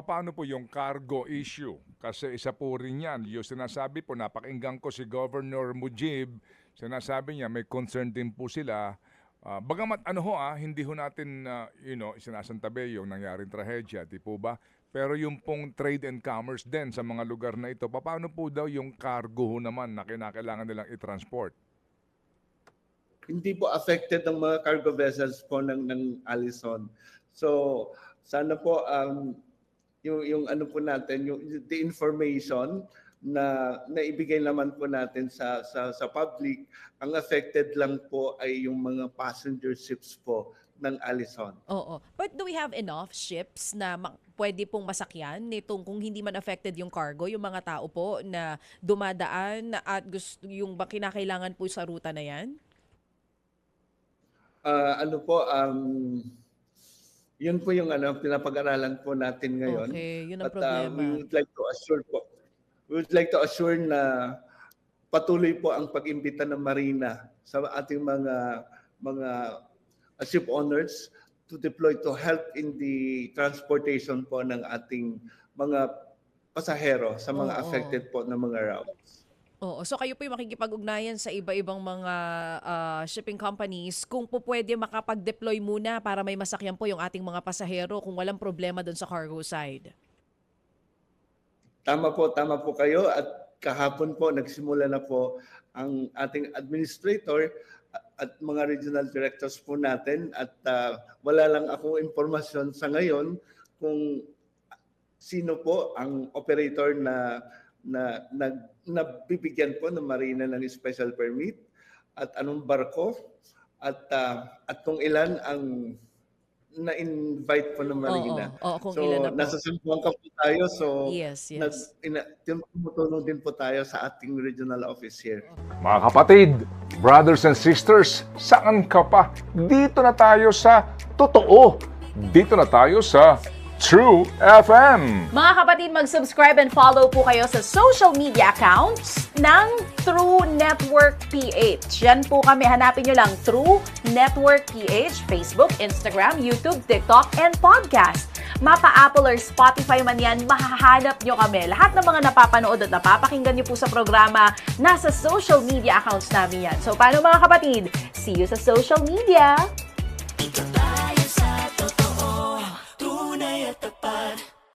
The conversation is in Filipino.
paano po yung cargo issue? Kasi isa po rin yan. Yung sinasabi po, napakinggan ko si Governor Mujib, sinasabi niya may concern din po sila. Bagamat hindi ho natin sinasantabi yung nangyaring trahedya, di po ba? Pero yung pong trade and commerce din sa mga lugar na ito, paano po daw yung cargo ho naman na kinakailangan nilang i-transport? Hindi po affected ng mga cargo vessels po ng Allison. So sana po yung ano po natin, yung the information na naibigay naman po natin sa public, ang affected lang po ay yung mga passenger ships po ng Allison. Oo. But do we have enough ships na pwede pong masakyan nitong kung hindi man affected yung cargo, yung mga tao po na dumadaan at gusto yung kinakailangan po sa ruta na yan? Yun po yung pinapag-aralan po natin ngayon. Okay, yun ang But problema. we would like to assure na patuloy po ang pag-imbita ng Marina sa ating mga ship owners to deploy to help in the transportation po ng ating mga pasahero sa mga affected po na mga routes. Oo. So kayo po yung makikipag-ugnayan sa iba-ibang mga shipping companies kung po pwede makapag-deploy muna para may masakyan po yung ating mga pasahero kung walang problema doon sa cargo side. Tama po kayo at kahapon po nagsimula na po ang ating administrator at mga regional directors po natin at wala lang akong impormasyon sa ngayon kung sino po ang operator na bibigyan po ng Marina ng special permit at anong barko at kung ilan ang na-invite po ng Marina. Oo, kung so, ilan na po. nasa Sambuanga po tayo. So, Yes. tumutulong din po tayo sa ating regional office here. Mga kapatid, brothers and sisters, saan ka pa? Dito na tayo sa totoo. Dito na tayo sa True FM. Mga kapatid, mag-subscribe and follow po kayo sa social media accounts ng True Network PH. Yan po kami. Hanapin nyo lang True Network PH, Facebook, Instagram, YouTube, TikTok, and podcast. Mapa Apple or Spotify man yan, mahahanap nyo kami. Lahat ng mga napapanood at napapakinggan nyo po sa programa, nasa social media accounts namin yan. So, paano mga kapatid? See you sa social media!